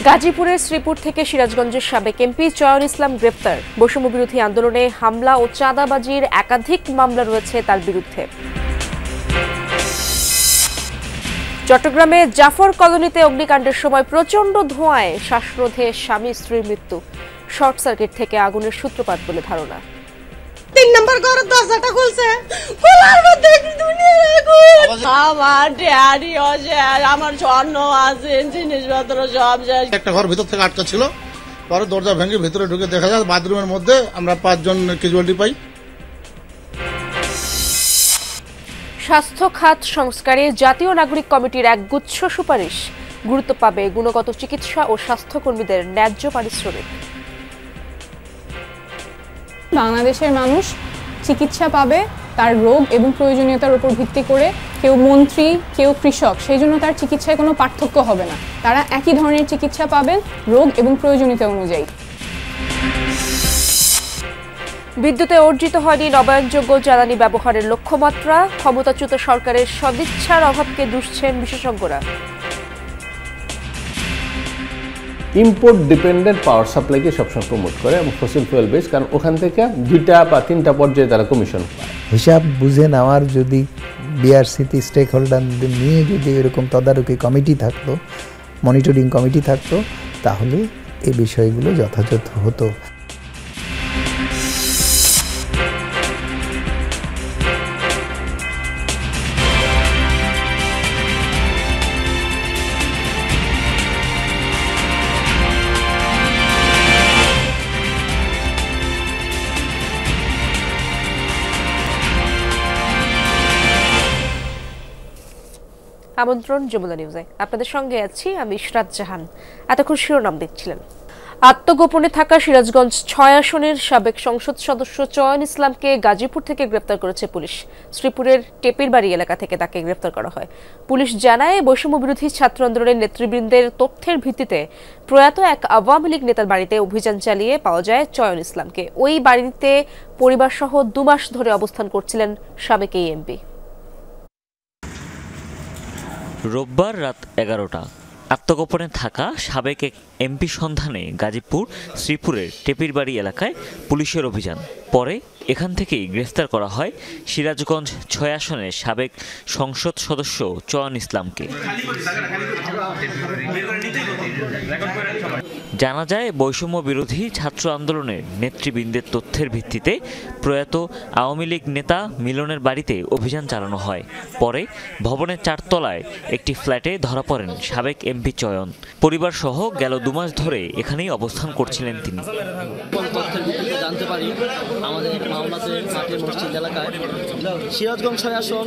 গাজীপুরের শ্রীপুর থেকে সিরাজগঞ্জের সাবেক এমপি চয়ন ইসলাম গ্রেপ্তার। বৈষম্য বিরোধী আন্দোলনে হামলা ও চাঁদাবাজির একাধিক মামলা রয়েছে তার বিরুদ্ধে। চট্টগ্রামে জাফর কলোনিতে অগ্নিকাণ্ডের সময় প্রচণ্ড ধোঁয়ায় শ্বাসরোধে স্বামী স্ত্রীর মৃত্যু। শর্ট সার্কিট থেকে আগুনের সূত্রপাত বলে ধারণা। 3 নম্বর ঘরের দরজাটা খুলছে, খোলার মধ্যে দুনিয়ার আগুন। আমার ড্যাডি আছে, আমার স্বর্ণ আছে, জিনিসপত্র সব শেষ। একটা ঘর ভিতর থেকে আটকা ছিল, পরে দরজা ভেঙে ভিতরে ঢুকে দেখা যায় বাথরুমের মধ্যে আমরা 5 জন ক্যাজুয়ালিটি পাই। স্বাস্থ্য খাত সংস্কারে জাতীয় নাগরিক কমিটির এক গুচ্ছ সুপারিশ। গুরুত্ব পাবে গুণগত চিকিৎসা ও স্বাস্থ্যকর্মীদের ন্যায্য পারিশ্রমিক। বাংলাদেশের মানুষ চিকিৎসা পাবে তার রোগ এবং প্রয়োজনীয়তার উপর ভিত্তি করে। কেউ মন্ত্রী, কেউ কৃষক, সেই জন্য তার চিকিৎসায় কোনো পার্থক্য হবে না। তারা একই ধরনের চিকিৎসা পাবেন রোগ এবং প্রয়োজনীয়তা অনুযায়ী। বিদ্যুতে অর্জিত হয়নি নবায়নযোগ্য জ্বালানি ব্যবহারের লক্ষ্যমাত্রা। ক্ষমতাচ্যুত সরকারের সদিচ্ছার অভাবকে দুষছেন বিশেষজ্ঞরা। ইম্পোর্ট ডিপেন্ডেন্ট পাওয়ার সাপ্লাইকে সবসময় প্রমোট করে এবং ফসিল ফুয়েল বেস, কারণ ওখান থেকে 2টা বা 3টা পর্যায়ে তারা কমিশন পায়। হিসাব বুঝে নেওয়ার যদি বিআরসিটি স্টেক হোল্ডারদের নিয়ে যদি এরকম তদারকি কমিটি থাকতো, মনিটরিং কমিটি থাকতো, তাহলে এই বিষয়গুলো যথাযথ হতো। আমন্ত্রণ যমুনা নিউজে, আপনাদের সঙ্গে আছি আমি ইশরাত জাহান। এতক্ষণ শিরোনাম দেখছিলেন। আত্মগোপনে থাকা সিরাজগঞ্জ 6 আসনের সাবেক সংসদ সদস্য চয়ন ইসলামকে গাজীপুর থেকে গ্রেপ্তার করেছে পুলিশ। শ্রীপুরের টেপিরবাড়ি এলাকা থেকে তাকে গ্রেপ্তার করা হয়। পুলিশ জানায়, বৈষম্য বিরোধী ছাত্র আন্দোলনের নেতৃবৃন্দের তথ্যের ভিত্তিতে প্রয়াত এক আওয়ামী লীগ নেতার বাড়িতে অভিযান চালিয়ে পাওয়া যায় চয়ন ইসলামকে। ওই বাড়িতে পরিবারসহ 2 মাস ধরে অবস্থান করছিলেন সাবেক এই এমপি। রোববার রাত 11টা আত্মগোপনে থাকা সাবেক এক এমপি সন্ধানে গাজীপুর শ্রীপুরের টেপিরবাড়ি এলাকায় পুলিশের অভিযান। পরে এখান থেকেই গ্রেফতার করা হয় সিরাজগঞ্জ 6 আসনের সাবেক সংসদ সদস্য চয়ন ইসলামকে। জানা যায়, বৈষম্য বিরোধী ছাত্র আন্দোলনের নেতৃবৃন্দের তথ্যের ভিত্তিতে প্রয়াত আওয়ামী লীগ নেতা মিলনের বাড়িতে অভিযান চালানো হয়। পরে ভবনের 4 তলায় একটি ফ্ল্যাটে ধরা পড়েন সাবেক এমপি চয়ন। পরিবার সহ গেল 2 মাস ধরে এখানেই অবস্থান করছিলেন তিনি। জানতে পারি আমাদের মাওনাতে মাঠে মসজিদ এলাকায় সিরাজগঞ্জ 6 আসন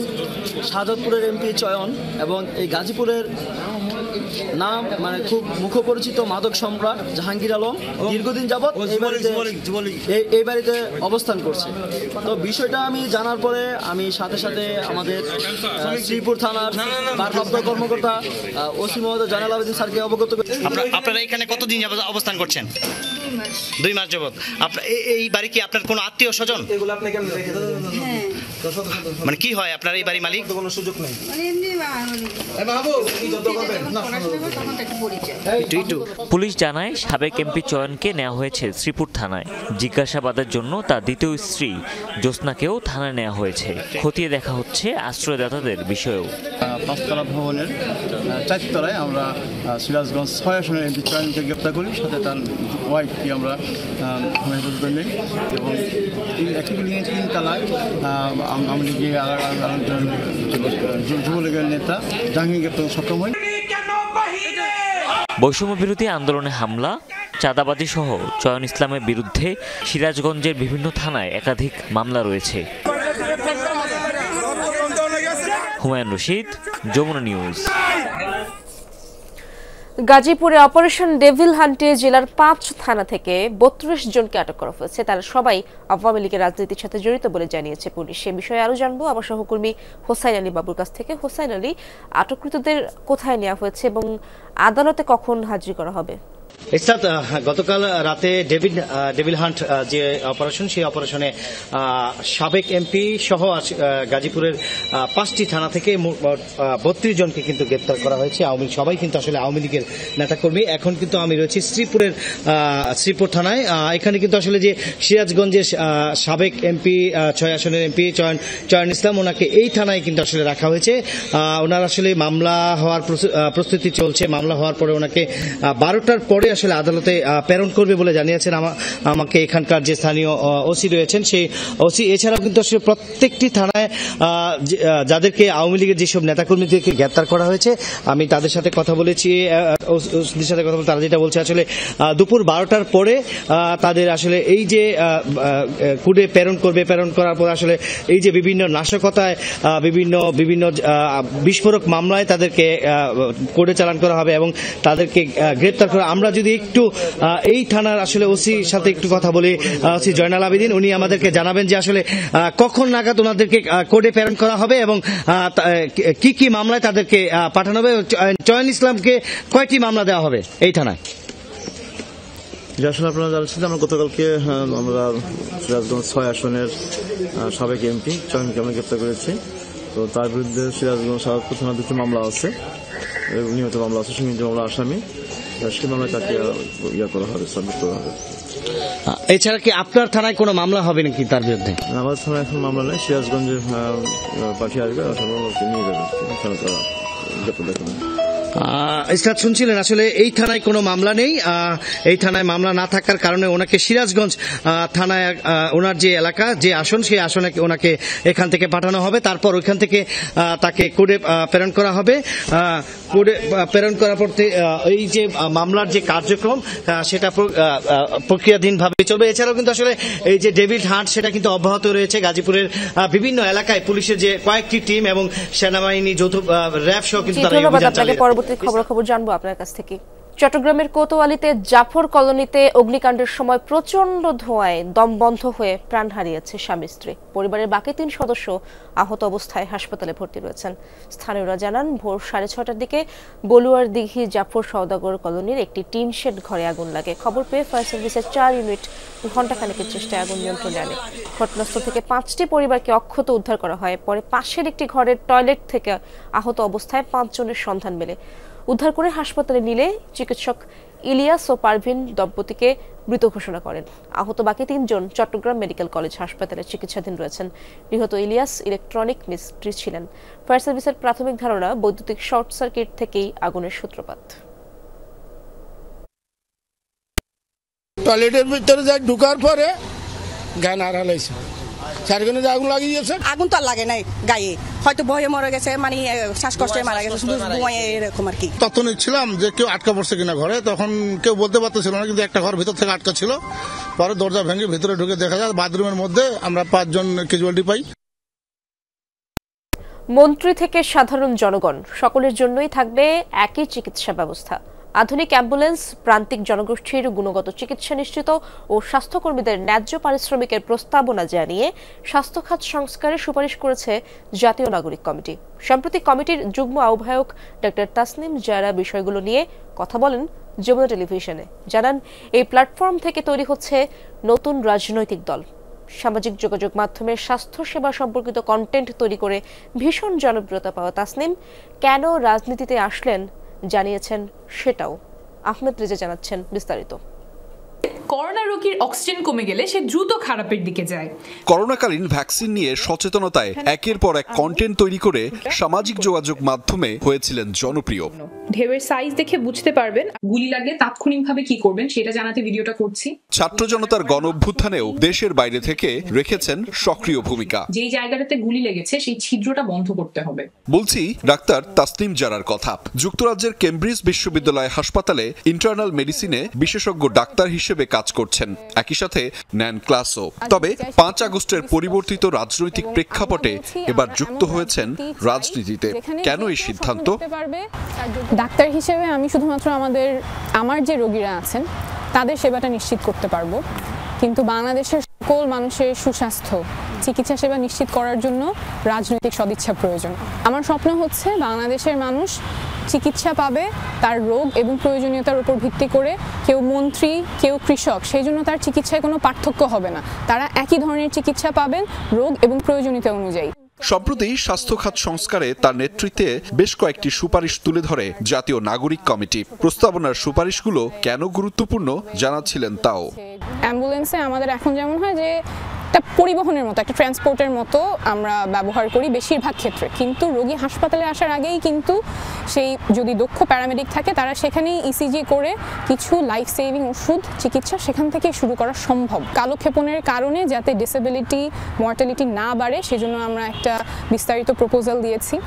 শাহজাদপুরের এমপি চয়ন এবং এই গাজীপুরের নাম মানে খুব মুখপরিচিত মাদক সম্রাট জাহাঙ্গীর আলম দীর্ঘদিন যাবৎ এই বাড়িতে অবস্থান করছে। তো বিষয়টা আমি জানার পরে আমি সাথে সাথে আমাদের শ্রীপুর থানার ভারপ্রাপ্ত কর্মকর্তা ওসি মহোদয় জয়নাল আবেদিন স্যারকে অবগত করি। আপনারা এখানে কতদিন যাবৎ অবস্থান করছেন? 2 মাস যাবৎ। এই বাড়ি কি আপনার কোনো আত্মীয় স্বজন? মানে কি হয় আপনার এই বাড়ি মালিক? কোনো সুযোগ নেই। পুলিশ জানায়, সাবেক এমপি চয়নকে নেওয়া হয়েছে শ্রীপুর থানায়। জিজ্ঞাসাবাদের জন্য তার দ্বিতীয় স্ত্রী জ্যোৎস্নাকেও থানায় নেওয়া হয়েছে। খতিয়ে দেখা হচ্ছে আশ্রয়দাতাদের বিষয়েও। 5 তলা ভবনের 4 তলায় আমরা সিরাজগঞ্জ 6 আসনের এমপি চয়নকে গ্রেপ্তার করি। সাথে তার ওয়াইফকে আমরা হেফাজতে নেই এবং একই বিল্ডিংয়ে 3 তলায় আওয়ামী লীগের যুবলীগের নেতা জাহাঙ্গীর গ্রেপ্তার সক্ষম হয়। বৈষম্য বিরোধী আন্দোলনে হামলা, চাঁদাবাজি সহ চয়ন ইসলামের বিরুদ্ধে সিরাজগঞ্জের বিভিন্ন থানায় একাধিক মামলা রয়েছে। হুমায়ুন রশিদ, যমুনা নিউজ। গাজীপুরে অপারেশন ডেভিল হান্টে জেলার 5 থানা থেকে 32 জনকে আটক করা হয়েছে। তারা সবাই আওয়ামী লীগের রাজনীতির সাথে জড়িত বলে জানিয়েছে পুলিশ। সে বিষয়ে আরো জানবো আমার সহকর্মী হোসাইন আলী বাবুর কাছ থেকে। হোসাইন আলী, আটককৃতদের কোথায় নেওয়া হয়েছে এবং আদালতে কখন হাজির করা হবে? এরশাদ, গতকাল রাতে ডেভিল হান্ট যে অপারেশন, সেই অপারেশনে সাবেক এমপি সহ গাজীপুরের 5টি থানা থেকে 32 জনকে কিন্তু গ্রেপ্তার করা হয়েছে। সবাই কিন্তু আসলে আওয়ামী লীগের নেতাকর্মী। এখন কিন্তু আমি রয়েছি শ্রীপুর থানায়। এখানে কিন্তু আসলে যে সিরাজগঞ্জের সাবেক এমপি 6 আসনের এমপি চয়ন ইসলাম, ওনাকে এই থানায় কিন্তু আসলে রাখা হয়েছে। ওনার আসলে মামলা হওয়ার প্রস্তুতি চলছে। মামলা হওয়ার পরে ওনাকে 12টার পরে আসলে আদালতে প্রেরণ করবে বলে জানিয়েছেন আমাকে এখানকার যে স্থানীয় ওসি রয়েছেন, সেই ওসি। এছাড়াও কিন্তু আসলে প্রত্যেকটি থানায় যাদেরকে আওয়ামী লীগের যেসব নেতাকর্মীদেরকে গ্রেপ্তার করা হয়েছে, আমি তাদের সাথে কথা বলেছি। ওসিদের সাথে কথা বলে তারা যেটা বলছে, আসলে দুপুর 12টার পরে তাদের আসলে এই যে কুড়ে প্রেরণ করবে, প্রেরণ করার পর আসলে এই যে বিভিন্ন নাশকতায় বিভিন্ন বিস্ফোরক মামলায় তাদেরকে কোর্টে চালান করা হবে এবং তাদেরকে গ্রেপ্তার করা। আমরা যদি একটু এই থানার আসলে ওসির সাথে একটু কথা বলি, ওসি জয়নাল আবেদিন, উনি আমাদেরকে জানাবেন যে আসলে কখন নাগাদ ওনাদেরকে কোর্টে প্রেরণ করা হবে এবং কি কি মামলায় তাদেরকে পাঠানো হবে। চয়ন ইসলামকে কয়টি মামলা দেওয়া হবে এই থানায়? আসলে আপনারা জানছেন, আমরা গতকালকে আমরা সিরাজগঞ্জ 6 আসনের সাবেক এমপি চয়নকে আমরা গ্রেপ্তার করেছি। তো তার বিরুদ্ধে সিরাজগঞ্জ সাধারণ থানা 2টি মামলা আছে, নিয়মিত মামলা আছে, সীমিত মামলা আসামি। সেই মামলায় তাকে করা হবে, সাবমিট করা হবে। এছাড়া কি আপনার থানায় কোনো মামলা হবে নাকি তার বিরুদ্ধে? আমাদের থানায় এখন মামলা নেই, সিরাজগঞ্জের পার্টি আসবে, নিয়ে যাবে ইসরাত। শুনছিলেন আসলে এই থানায় কোনো মামলা নেই। এই থানায় মামলা না থাকার কারণে ওনাকে সিরাজগঞ্জ থানায় ওনার যে এলাকা, যে আসন, সেই আসনে ওনাকে এখান থেকে পাঠানো হবে। তারপর ওইখান থেকে তাকে কোর্টে প্রেরণ করা হবে। কোর্টে প্রেরণ করার পর এই যে মামলার যে কার্যক্রম, সেটা প্রক্রিয়াধীনভাবে চলবে। এছাড়াও কিন্তু আসলে এই যে ডেভিল হান্ট, সেটা কিন্তু অব্যাহত রয়েছে। গাজীপুরের বিভিন্ন এলাকায় পুলিশের যে কয়েকটি টিম এবং সেনাবাহিনী, যৌথ র্যাব সহ কিন্তু তারা অভিযান চালিয়ে। পরবর্তী খবর জানবো আপনার কাছ থেকে। চট্টগ্রামের কোতোয়ালিতে জাফর কলোনিতে অগ্নিকাণ্ডের সময় প্রচন্ড ধোঁয়ায় দম বন্ধ হয়ে প্রাণ হারিয়েছে স্বামী স্ত্রী। পরিবারের বাকি 3 সদস্য আহত অবস্থায় হাসপাতালে ভর্তি রয়েছেন। স্থানীয়রা জানান, ভোর 6:30টার দিকে বলুয়ার দিঘি জাফর সওদাগর কলোনির একটি টিন শেড ঘরে আগুন লাগে। খবর পেয়ে ফায়ার সার্ভিসের 4 ইউনিট ঘণ্টাখানেকের চেষ্টায় আগুন নিয়ন্ত্রণে আনে। ঘটনাস্থল থেকে 5টি পরিবারকে অক্ষত উদ্ধার করা হয়। পরে পাশের একটি ঘরের টয়লেট থেকে আহত অবস্থায় 5 জনের সন্ধান মেলে। উদ্ধার করে হাসপাতালে নিলে চিকিৎসক ইলিয়াস ও পারভিন দম্পতিকে মৃত ঘোষণা করেন। আহত বাকি 3 জন চট্টগ্রাম মেডিকেল কলেজ হাসপাতালে চিকিৎসাধীন রয়েছেন। নিহত ইলিয়াস ইলেকট্রনিক মিস্ত্রি ছিলেন। ফায়ার সার্ভিসের প্রাথমিক ধারণা, বৈদ্যুতিক শর্ট সার্কিট থেকেই আগুনের সূত্রপাত। টয়লেটের ভিতরে যাই ঢুকার পরে জ্ঞান হারাইছে। আগুন লাগিয়েছে, আগুন তো আর লাগে নাই গায়ে, হয়তো ভয়ে মরে গেছে, মানে শ্বাসকষ্টে মারা গেছে, শুধু এরকম আর কি। তথ্য নিচ্ছিলাম যে কেউ আটকা পড়ছে কিনা ঘরে, তখন কেউ বলতে পারতেছিল না, কিন্তু একটা ঘর ভিতর থেকে আটকা ছিল। পরে দরজা ভেঙে ভিতরে ঢুকে দেখা যায় বাথরুমের মধ্যে আমরা 5 জন ক্যাজুয়ালিটি পাই। মন্ত্রী থেকে সাধারণ জনগণ সকলের জন্যই থাকবে একই চিকিৎসা ব্যবস্থা। আধুনিক অ্যাম্বুলেন্স, প্রান্তিক জনগোষ্ঠীর গুণগত চিকিৎসা নিশ্চিত ও স্বাস্থ্যকর্মীদের ন্যায্য পারিশ্রমিকের প্রস্তাবনা জানিয়ে স্বাস্থ্য খাত সংস্কারের সুপারিশ করেছে জাতীয় নাগরিক কমিটি। সম্প্রতি কমিটির যুগ্ম আহ্বায়ক ডক্টর তাসনিম জারা বিষয়গুলো নিয়ে কথা বলেন যমুনা টেলিভিশনে। জানান, এই প্ল্যাটফর্ম থেকে তৈরি হচ্ছে নতুন রাজনৈতিক দল। সামাজিক যোগাযোগ মাধ্যমে স্বাস্থ্য সেবা সম্পর্কিত কন্টেন্ট তৈরি করে ভীষণ জনপ্রিয়তা পাওয়া তাসনিম কেন রাজনীতিতে আসলেন জানিয়েছেন সেটাও। আহমেদ রেজা জানাচ্ছেন বিস্তারিত। করোনা রোগীর অক্সিজেন কমে গেলে সে দ্রুত খারাপের দিকে যায়। করোনাকালীন ভ্যাকসিন নিয়ে সচেতনতায় একের পর এক কন্টেন্ট তৈরি করে সামাজিক যোগাযোগ মাধ্যমে হয়েছিলেন জনপ্রিয়। ঢেউয়ের সাইজ দেখে বুঝতে পারবেন গুলি লাগলে তাৎক্ষণিকভাবে কি করবেন সেটা জানাতে ভিডিওটা করছি। ছাত্র জনতার গণ অভ্যুত্থানেও দেশের বাইরে থেকে রেখেছেন সক্রিয় ভূমিকা। যেই জায়গাটাতে গুলি লেগেছে সেই ছিদ্রটা বন্ধ করতে হবে। বলছি ডাক্তার তাসনিম জারার কথা। যুক্তরাজ্যের কেমব্রিজ বিশ্ববিদ্যালয় হাসপাতালে ইন্টারনাল মেডিসিনে বিশেষজ্ঞ ডাক্তার হিসেবে কাজ করছেন, একই সাথে নেন ক্লাসও। তবে 5 আগস্টের পরিবর্তিত রাজনৈতিক প্রেক্ষাপটে এবার যুক্ত হয়েছেন রাজনীতিতে। কেন এই সিদ্ধান্ত? ডাক্তার হিসেবে আমি শুধুমাত্র আমার যে রোগীরা আছেন তাদের সেবাটা নিশ্চিত করতে পারবো, কিন্তু বাংলাদেশের সকল মানুষের সুস্বাস্থ্য চিকিৎসা সেবা নিশ্চিত করার জন্য রাজনৈতিক সদিচ্ছা প্রয়োজন। আমার স্বপ্ন হচ্ছে বাংলাদেশের মানুষ চিকিৎসা পাবে তার রোগ এবং প্রয়োজনীয়তার উপর ভিত্তি করে, কেউ মন্ত্রী কেউ কৃষক, সেই জন্য তার চিকিৎসায় কোনো পার্থক্য হবে না, তারা একই ধরনের চিকিৎসা পাবেন রোগ এবং প্রয়োজনীয়তা অনুযায়ী। সম্প্রতি স্বাস্থ্য খাত সংস্কারে তার নেতৃত্বে বেশ কয়েকটি সুপারিশ তুলে ধরে জাতীয় নাগরিক কমিটি। প্রস্তাবনার সুপারিশগুলো কেন গুরুত্বপূর্ণ জানাচ্ছিলেন তাও। অ্যাম্বুলেন্সে আমাদের এখন যেমন হয় যে একটা পরিবহনের মতো, একটা ট্রান্সপোর্টের মতো আমরা ব্যবহার করি বেশিরভাগ ক্ষেত্রে, কিন্তু রোগী হাসপাতালে আসার আগেই কিন্তু সেই যদি দক্ষ প্যারামেডিক থাকে তারা সেখানেই ইসিজি করে কিছু লাইফ সেভিং ওষুধ চিকিৎসা সেখান থেকে শুরু করা সম্ভব। কালক্ষেপণের কারণে যাতে ডিসেবিলিটি মর্টালিটি না বাড়ে সেজন্য আমরা একটা বিস্তারিত প্রপোজাল দিয়েছি।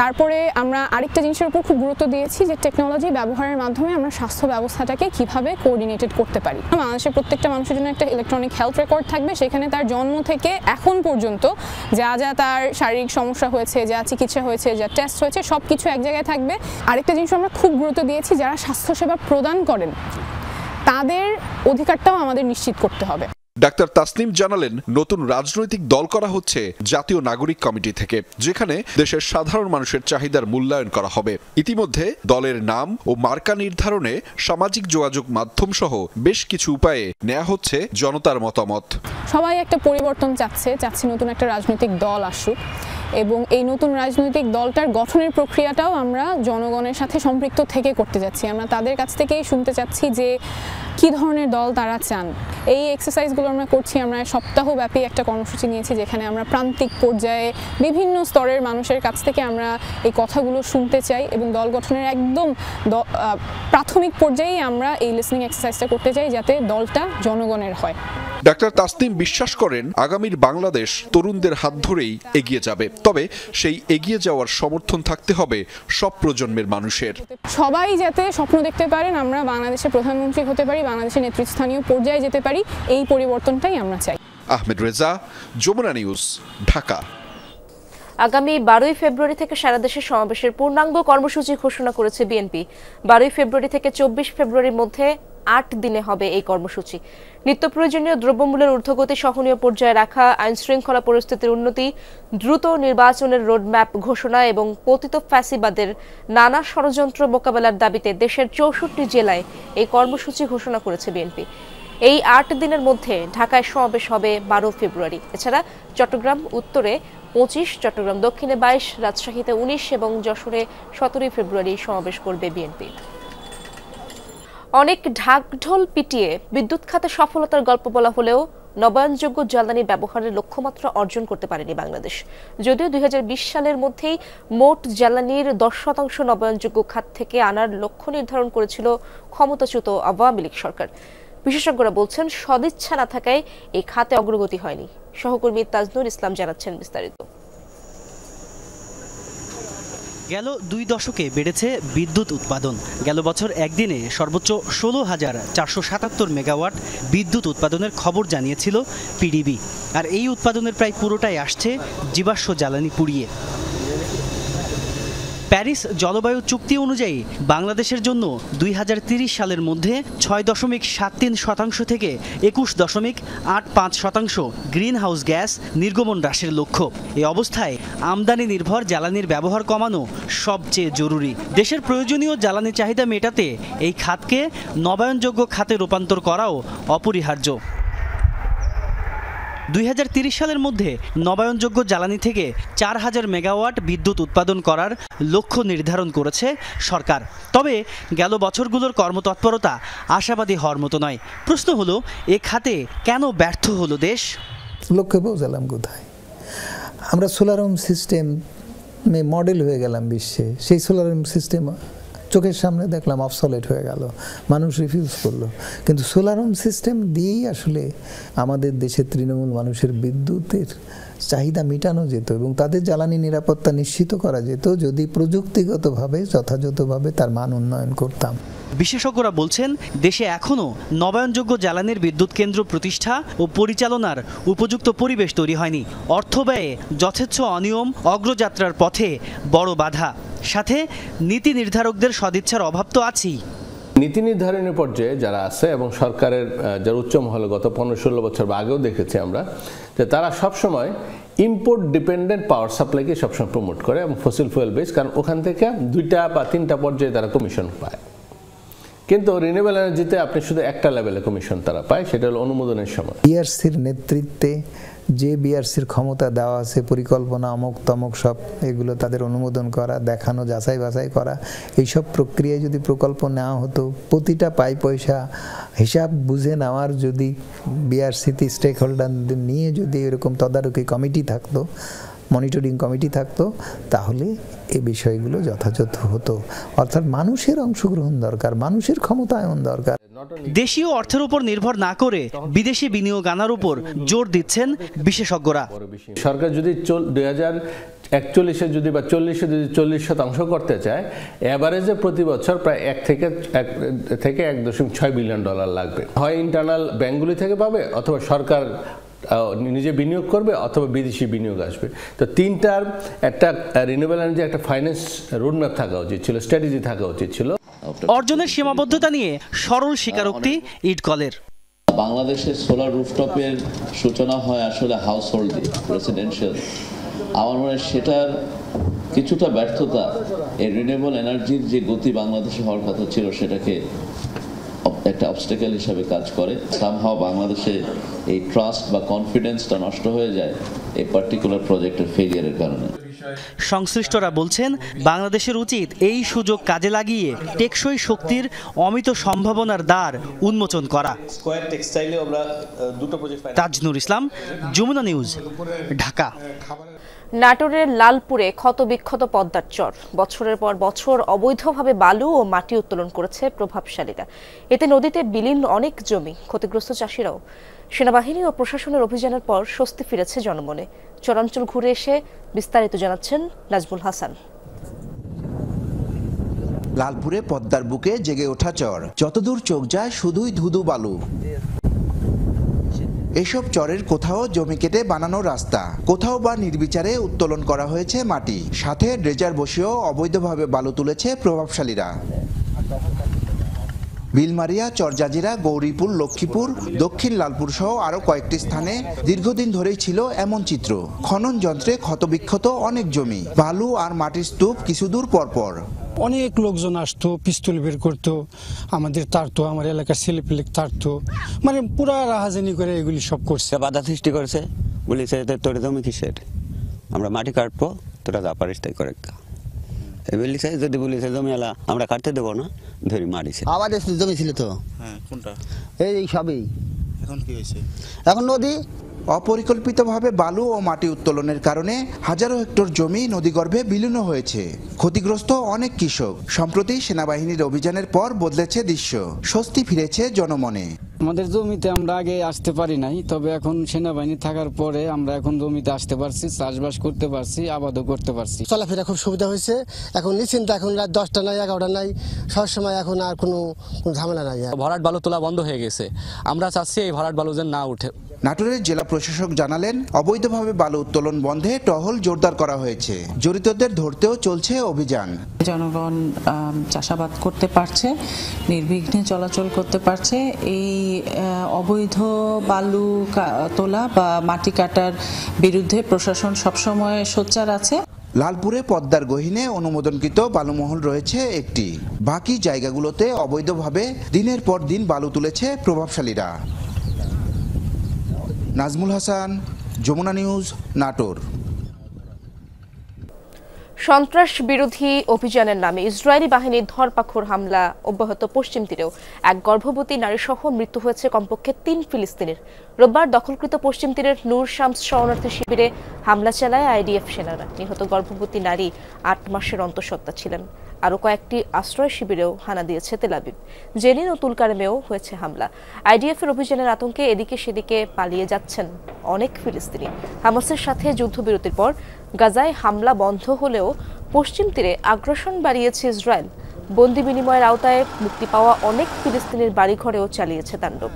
তারপরে আমরা আরেকটা জিনিসের উপর খুব গুরুত্ব দিয়েছি যে টেকনোলজি ব্যবহারের মাধ্যমে আমরা স্বাস্থ্য ব্যবস্থাটাকে কিভাবে কোঅর্ডিনেটেড করতে পারি। বাংলাদেশের প্রত্যেকটা মানুষের জন্য একটা ইলেকট্রনিক হেলথ রেকর্ড থাকবে, সেখানে তার জন্ম থেকে এখন পর্যন্ত যা যা তার শারীরিক সমস্যা হয়েছে, যা চিকিৎসা হয়েছে, যা টেস্ট হয়েছে সব কিছু এক জায়গায় থাকবে। আরেকটা জিনিস আমরা খুব গুরুত্ব দিয়েছি, যারা স্বাস্থ্যসেবা প্রদান করেন তাদের অধিকারটাও আমাদের নিশ্চিত করতে হবে। ডাক্তার তাসনিম জানালেন, নতুন রাজনৈতিক দল করা হচ্ছে জাতীয় নাগরিক কমিটি থেকে, যেখানে দেশের সাধারণ মানুষের চাহিদার মূল্যায়ন করা হবে। ইতিমধ্যে দলের নাম ও মার্কা নির্ধারণে সামাজিক যোগাযোগ মাধ্যম সহ বেশ কিছু উপায়ে নেওয়া হচ্ছে জনতার মতামত। সবাই একটা পরিবর্তন চাচ্ছে নতুন একটা রাজনৈতিক দল আসুক, এবং এই নতুন রাজনৈতিক দলটার গঠনের প্রক্রিয়াটাও আমরা জনগণের সাথে সম্পৃক্ত থেকে করতে যাচ্ছি। আমরা তাদের কাছ থেকেই শুনতে চাচ্ছি যে কী ধরনের দল তারা চান। এই এক্সারসাইজগুলো আমরা করছি। আমরা সপ্তাহব্যাপী একটা কর্মসূচি নিয়েছি যেখানে আমরা প্রান্তিক পর্যায়ে বিভিন্ন স্তরের মানুষের কাছ থেকে আমরা এই কথাগুলো শুনতে চাই, এবং দল গঠনের একদম প্রাথমিক পর্যায়েই আমরা এই লিসনিং এক্সারসাইজটা করতে চাই যাতে দলটা জনগণের হয়। ডাক্তার তাসনিম বিশ্বাস করেন, আগামীর বাংলাদেশ তরুণদের হাত ধরেই এগিয়ে যাবে। তবে সেই এগিয়ে যাওয়ার সমর্থন থাকতে হবে সব প্রজন্মের মানুষের। সবাই যাতে স্বপ্ন দেখতে পারেন আমরা বাংলাদেশের প্রধানমন্ত্রী হতে পারি, বাংলাদেশের নেতৃস্থানীয় পর্যায়ে যেতে পারি, এই পরিবর্তনটাই আমরা চাই। আহমেদ রেজা, যমুনা নিউজ, ঢাকা। আগামী 12ই ফেব্রুয়ারি থেকে সারা দেশে সমাবেশের পূর্ণাঙ্গ কর্মসূচি ঘোষণা করেছে বিএনপি। 12ই ফেব্রুয়ারি থেকে 24 ফেব্রুয়ারির মধ্যে 8 দিনে হবে এই কর্মসূচি। নিত্য প্রয়োজনীয় দ্রব্যমূল্যের ঊর্ধ্বগতি সহনীয় পর্যায়ে রাখা, আইন শৃঙ্খলা পরিস্থিতির উন্নতি, দ্রুত নির্বাচনের রোডম্যাপ ঘোষণা এবং পতিত ফ্যাসিবাদের নানা ষড়যন্ত্র মোকাবেলার দাবিতে দেশের 64 জেলায় এই কর্মসূচি ঘোষণা করেছে বিএনপি। এই 8 দিনের মধ্যে ঢাকায় সমাবেশ হবে 12 ফেব্রুয়ারি। এছাড়া চট্টগ্রাম উত্তরে 25, চট্টগ্রাম দক্ষিণে 22, রাজশাহীতে 19 এবং যশোরে 17 ফেব্রুয়ারি সমাবেশ করবে বিএনপি। অনেক ঢাকঢোল পিটিয়ে বিদ্যুৎ খাতে সফলতার গল্প বলা হলেও নবায়নযোগ্য জ্বালানি ব্যবহারের লক্ষ্যমাত্রা অর্জন করতে পারেনি বাংলাদেশ। যদিও 2020 সালের মধ্যেই মোট জ্বালানির 10% নবায়নযোগ্য খাত থেকে আনার লক্ষ্য নির্ধারণ করেছিল ক্ষমতাচ্যুত আওয়ামী লীগ সরকার। বিশেষজ্ঞরা বলছেন, সদিচ্ছা না থাকায় এই খাতে অগ্রগতি হয়নি। সহকর্মী তাজনুর ইসলাম জানাচ্ছেন বিস্তারিত। গেল 2 দশকে বেড়েছে বিদ্যুৎ উৎপাদন। গেল বছর একদিনে সর্বোচ্চ 16,477 মেগাওয়াট বিদ্যুৎ উৎপাদনের খবর জানিয়েছিল পিডিবি। আর এই উৎপাদনের প্রায় পুরোটাই আসছে জীবাশ্ম জ্বালানি পুড়িয়ে। প্যারিস জলবায়ু চুক্তি অনুযায়ী বাংলাদেশের জন্য 2030 সালের মধ্যে 6.73% থেকে 21.85% গ্রিন হাউস গ্যাস নির্গমন হ্রাসের লক্ষ্য। এই অবস্থায় আমদানি নির্ভর জ্বালানির ব্যবহার কমানো সবচেয়ে জরুরি। দেশের প্রয়োজনীয় জ্বালানি চাহিদা মেটাতে এই খাতকে নবায়নযোগ্য খাতে রূপান্তর করাও অপরিহার্য। 2030 সালের মধ্যে নবায়নযোগ্য জ্বালানি থেকে 4000 মেগাওয়াট বিদ্যুৎ উৎপাদন করার লক্ষ্য নির্ধারণ করেছে সরকার। তবে গেল বছরগুলোর কর্মতৎপরতা আশাবাদী হওয়ার মতো নয়। প্রশ্ন হলো, এ খাতে কেন ব্যর্থ হলো দেশ? লক্ষ্যে পৌঁছালাম কোথায়? আমরা সোলার হোম সিস্টেমে মডেল হয়ে গেলাম বিশ্বে। সেই সোলার হোম সিস্টেম চোখের সামনে দেখলাম অবসলেট হয়ে গেল, মানুষ রিফিউজ করলো। কিন্তু সোলার হোম সিস্টেম দিয়েই আসলে আমাদের দেশের তৃণমূল মানুষের বিদ্যুতের চাহিদা মেটানো যেত এবং তাদের জ্বালানি নিরাপত্তা নিশ্চিত করা যেত যদি প্রযুক্তিগতভাবে যথাযথভাবে তার মান উন্নয়ন করতাম। বিশেষজ্ঞরা বলছেন, দেশে এখনও নবায়নযোগ্য জ্বালানির বিদ্যুৎ কেন্দ্র প্রতিষ্ঠা ও পরিচালনার উপযুক্ত পরিবেশ তৈরি হয়নি। অর্থ ব্যয়ে যথেচ্ছ অনিয়ম অগ্রযাত্রার পথে বড় বাধা। সাথে নীতি নির্ধারকদের সদিচ্ছার অভাব তো আছেই। নীতি নির্ধারণের পর্যায়ে যারা আছে এবং সরকারের যারা উচ্চ মহলে গত 15-16 বছর বা আগেও দেখেছি আমরা যে তারা সবসময় ইম্পোর্ট ডিপেন্ডেন্ট পাওয়ার সাপ্লাইকে সবসময় প্রমোট করে এবং ফসিল ফুয়েল বেস, কারণ ওখান থেকে 2টা বা 3টা পর্যায়ে তারা কমিশন পায়। কিন্তু রিনিউয়েবল এনার্জিতে আপনি শুধু একটা লেভেলে কমিশন তারা পায়, সেটা হলো অনুমোদনের সময়। বিআরসির নেতৃত্বে যে বিআরসির ক্ষমতা দেওয়া আছে, পরিকল্পনা অমুক তমক সব এগুলো তাদের অনুমোদন করা, দেখানো, যাচাই বাছাই করা, এইসব প্রক্রিয়ায় যদি প্রকল্প নেওয়া হতো, প্রতিটা পয়সা হিসাব বুঝে নেওয়ার যদি বিআরসিতে স্টেক হোল্ডারদের নিয়ে যদি এরকম তদারকি কমিটি থাকতো, মনিটরিং কমিটি থাকতো, তাহলে এই বিষয়গুলো যথাযথ হতো। অর্থাৎ মানুষের অংশগ্রহণ দরকার, মানুষের ক্ষমতায়ন দরকার। দেশীয় অর্থের উপর নির্ভর না করে বিদেশি বিনিয়োগ আনার উপর জোর দিচ্ছেন বিশেষজ্ঞরা। সরকার যদি 2041-এ যদি বা 40-এ যদি 40% করতে চায়, এভারেজে প্রতি বছর প্রায় 1 থেকে 1.6 বিলিয়ন ডলার লাগবে। হয় ইন্টারনাল ব্যাংকগুলি থেকে পাবে, অথবা সরকার নিজে বিনিয়োগ করবে, অথবা বিদেশি বিনিয়োগ আসবে। তো তিনটার একটা রিনিউয়েবল এনার্জি একটা ফাইন্যান্স রোডম্যাপ থাকা উচিত ছিল, স্ট্র্যাটেজি থাকা উচিত ছিল। অর্জনের সীমাবদ্ধতা নিয়ে সরল স্বীকারোক্তি ইটকলের। বাংলাদেশের সোলার রুফটপের সূচনা হয় আসলে হাউস হোল্ড দিয়ে, রেসিডেন্সিয়াল। আমার মনে হয় সেটার কিছুটা ব্যর্থতা, এই রিনিউয়েবল এনার্জির যে গতি বাংলাদেশে হওয়ার কথা ছিল সেটাকে একটা অবস্টাকেল হিসাবে কাজ করে। সামহাও বাংলাদেশে এই ট্রাস্ট বা কনফিডেন্সটা নষ্ট হয়ে যায় এই পার্টিকুলার প্রজেক্টের ফেলিয়ারের কারণে। সংশ্লিষ্টরা বলছেন বাংলাদেশের উচিত এই সুযোগ কাজে লাগিয়ে টেকসই শক্তির অমিত সম্ভাবনার দ্বার উন্মোচন করা। তাজনুর ইসলাম, যমুনা নিউজ, ঢাকা। নাটোরের লালপুরে ক্ষতবিক্ষত পদ্মার চর। বছরের পর বছর অবৈধভাবে বালু ও মাটি উত্তোলন করেছে প্রভাবশালীরা। এতে নদীতে বিলীন অনেক জমি, ক্ষতিগ্রস্ত চাষিরাও। সেনাবাহিনী ও প্রশাসনের অভিযানের পর স্বস্তি ফিরেছে জনমনে। চরাঞ্চল ঘুরে এসে বিস্তারিত জানাচ্ছেন নাজমুল হাসান। লালপুরে পদ্মার বুকে জেগে ওঠা চর, যতদূর চোখ যায় শুধুই ধুধু বালু। এসব চরের কোথাও জমি কেটে বানানো রাস্তা, কোথাও বা নির্বিচারে উত্তোলন করা হয়েছে মাটি, সাথে ড্রেজার বসেও অবৈধভাবে বালু তুলেছে প্রভাবশালীরা। বিলমারিয়া, চরজাজিরা, গৌরীপুর, লক্ষ্মীপুর, দক্ষিণ লালপুর সহ আরও কয়েকটি স্থানে দীর্ঘদিন ধরেই ছিল এমন চিত্র। খনন যন্ত্রে ক্ষতবিক্ষত অনেক জমি, বালু আর মাটির স্তূপ কিছুদূর পরপর। অনেক লোকজন আসতো, পিস্তল বের করতো, আমাদের তাড়তো, আমার এলাকার ছেলেপেলে তাড়তো, মানে পুরা রাহাজানি করে এগুলি সব করছে। বাধা সৃষ্টি করেছে, বলেছে তোর জমি কিসের, আমরা মাটি কাটবো, তোরা যা পারিস তাই করে। বলিছে যদি বলিছে জমি এলা আমরা কাটতে দেবো না, ধরি মারিছে। আবার জমি ছিল তো, কোনটা? এই সবই। এখন কি হয়েছে? এখন নদী। অপরিকল্পিতভাবে বালু ও মাটি উত্তোলনের কারণে হাজারো হেক্টর জমি নদীগর্ভে বিলীন হয়েছে। ক্ষতিগ্রস্ত অনেক কৃষক। সম্প্রতি সেনাবাহিনীর অভিযানের পর বদলেছে দৃশ্য, স্বস্তি ফিরেছে জনমনে। আমাদের জমিতে আমরা আগে আসতে পারি নাই, তবে এখন সেনাবাহিনী থাকার পরে আমরা এখন জমিতে আসতে পারছি, চাষবাস করতে পারছি, আবাদও করতে পারছি। চলাফেরা খুব সুবিধা হয়েছে, এখন নিশ্চিন্ত, এখন রাত 10টা নাই 11টা নাই, সব সময় এখন আর কোনো ঝামেলা নাই। ভরাট বালু তোলা বন্ধ হয়ে গেছে, আমরা চাচ্ছি এই ভরাট বালু যেন না উঠে। নাটোরের জেলা প্রশাসক জানালেন, অবৈধভাবে বালু উত্তোলন বন্ধে টহল জোরদার করা হয়েছে, জড়িতদের ধরতেও চলছে অভিযান। জনগণ চাষাবাদ করতে পারছে, নির্বিঘ্নে চলাচল করতে পারছে। এই অবৈধ বালু তোলা বা মাটি কাটার বিরুদ্ধে প্রশাসন সবসময় সোচ্চার আছে। লালপুরে পদ্মার গহীনে অনুমোদনকৃত বালুমহল রয়েছে একটি, বাকি জায়গাগুলোতে অবৈধভাবে দিনের পর দিন বালু তুলেছে প্রভাবশালীরা। নাজমুল হাসান, যমুনা নিউজ, নাটোর। সন্ত্রাস বিরোধী অভিযানের নামে ইসরায়েলি বাহিনীর ধরপাকড় হামলা অব্যাহত। পশ্চিম তীরেও এক গর্ভবতী নারী সহ মৃত্যু হয়েছে কমপক্ষে 3 ফিলিস্তিনির। রোববার দখলকৃত পশ্চিম তীরের নূর শামস শরণার্থী শিবিরে হামলা চালায় আইডিএফ সেনারা। নিহত গর্ভবতী নারী 8 মাসের অন্তঃসত্ত্বা ছিলেন। আরও কয়েকটি আশ্রয় শিবিরেও হানা দিয়েছে তেল আবিব। জেনিন ও তুলকারেমেও হয়েছে হামলা। আইডিএফের অভিযানের আতঙ্কে এদিকে সেদিকে পালিয়ে যাচ্ছেন অনেক ফিলিস্তিনি। হামাসের সাথে যুদ্ধবিরতির পর গাজায় হামলা বন্ধ হলেও পশ্চিম তীরে আগ্রাসন বাড়িয়েছে ইসরায়েল। বন্দি বিনিময়ের আওতায় মুক্তি পাওয়া অনেক ফিলিস্তিনির বাড়িঘরেও চালিয়েছে তাণ্ডব।